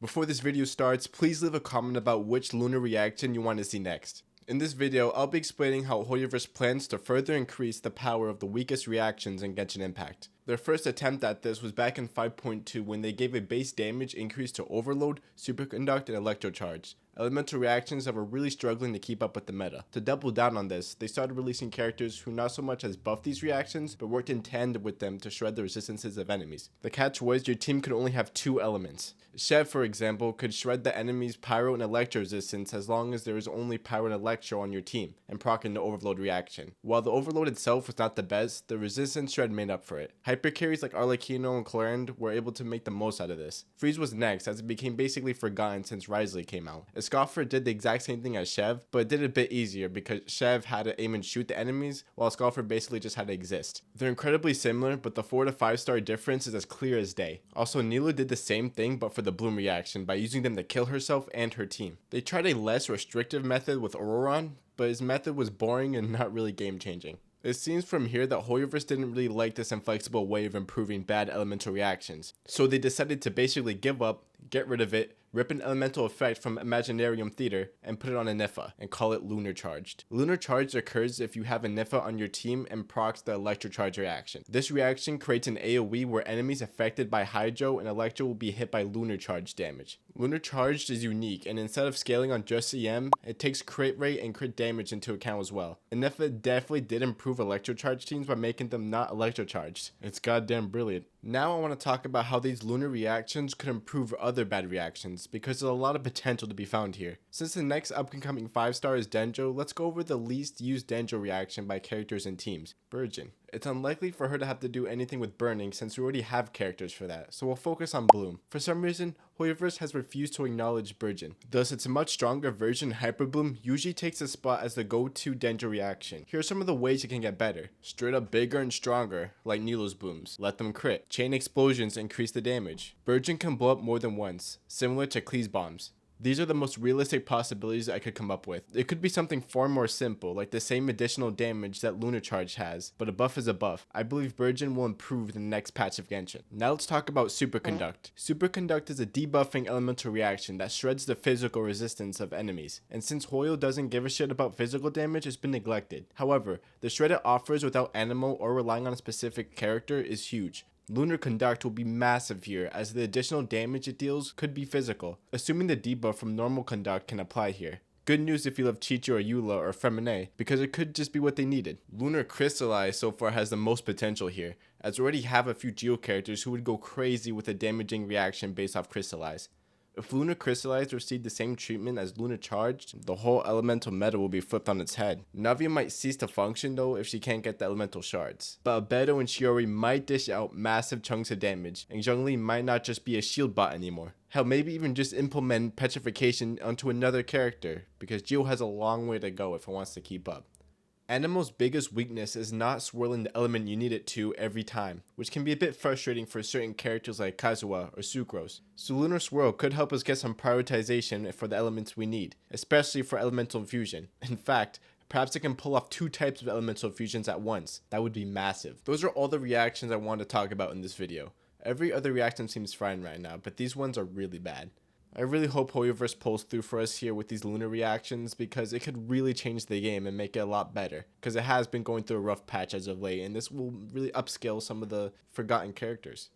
Before this video starts, please leave a comment about which lunar reaction you want to see next. In this video, I'll be explaining how Hoyoverse plans to further increase the power of the weakest reactions in Genshin Impact. Their first attempt at this was back in 5.2 when they gave a base damage increase to Overload, Superconduct, and Electro Charged, elemental reactions that were really struggling to keep up with the meta. To double down on this, they started releasing characters who not so much as buffed these reactions, but worked in tandem with them to shred the resistances of enemies. The catch was your team could only have two elements. Shev, for example, could shred the enemy's Pyro and Electro resistance as long as there is only Pyro and Electro on your team, and procking the Overload reaction. While the Overload itself was not the best, the resistance shred made up for it. Hyper carries like Arlecchino and Clarend were able to make the most out of this. Freeze was next, as it became basically forgotten since Risley came out. Scoffer did the exact same thing as Shev, but it did it a bit easier because Shev had to aim and shoot the enemies, while Scoffer basically just had to exist. They're incredibly similar, but the 4 to 5 star difference is as clear as day. Also, Nilo did the same thing but for the Bloom reaction by using them to kill herself and her team. They tried a less restrictive method with Auroron, but his method was boring and not really game changing. It seems from here that Hoyoverse didn't really like this inflexible way of improving bad elemental reactions, so they decided to basically give up, get rid of it, rip an elemental effect from Imaginarium Theater, and put it on a Nifa, and call it Lunar Charged. Lunar Charged occurs if you have a Nifa on your team and procs the Electro Charge reaction. This reaction creates an AoE where enemies affected by Hydro and Electro will be hit by Lunar Charge damage. Lunar Charged is unique, and instead of scaling on just EM, it takes crit rate and crit damage into account as well. And Nifa definitely did improve Electro Charge teams by making them not Electro Charged. It's goddamn brilliant. Now I want to talk about how these lunar reactions could improve other bad reactions, because there's a lot of potential to be found here. Since the next upcoming 5-star is Denjo, let's go over the least used Denjo reaction by characters and teams, Burgeon. It's unlikely for her to have to do anything with burning since we already have characters for that, so we'll focus on Bloom. For some reason, Hoyoverse has refused to acknowledge Burgeon. Thus, its much stronger version, Hyperboom, usually takes a spot as the go-to Denjo reaction. Here are some of the ways it can get better. Straight up bigger and stronger, like Nilo's booms. Let them crit. Chain explosions increase the damage. Burgeon can blow up more than once, similar to Klee's bombs. These are the most realistic possibilities I could come up with. It could be something far more simple, like the same additional damage that Lunar Charge has, but a buff is a buff. I believe Burgeon will improve in the next patch of Genshin. Now let's talk about Superconduct. Superconduct is a debuffing elemental reaction that shreds the physical resistance of enemies, and since Hoyo doesn't give a shit about physical damage, it's been neglected. However, the shred it offers without animal or relying on a specific character is huge. Lunar Conduct will be massive here, as the additional damage it deals could be physical, assuming the debuff from normal Conduct can apply here. Good news if you love Chichi or Eula or Femine, because it could just be what they needed. Lunar Crystallize so far has the most potential here, as we already have a few Geo characters who would go crazy with a damaging reaction based off Crystallize. If Lunar Crystallized received the same treatment as Lunar Charged, the whole elemental meta will be flipped on its head. Navia might cease to function though if she can't get the elemental shards. But Abeto and Shiori might dish out massive chunks of damage, and Zhongli might not just be a shield bot anymore. Hell, maybe even just implement petrification onto another character, because Geo has a long way to go if it wants to keep up. Animo's biggest weakness is not swirling the element you need it to every time, which can be a bit frustrating for certain characters like Kazuha or Sucrose. So Lunar Swirl could help us get some prioritization for the elements we need, especially for elemental fusion. In fact, perhaps it can pull off 2 types of elemental fusions at once. That would be massive. Those are all the reactions I want to talk about in this video. Every other reaction seems fine right now, but these ones are really bad. I really hope Hoyoverse pulls through for us here with these lunar reactions, because it could really change the game and make it a lot better, because it has been going through a rough patch as of late, and this will really upscale some of the forgotten characters.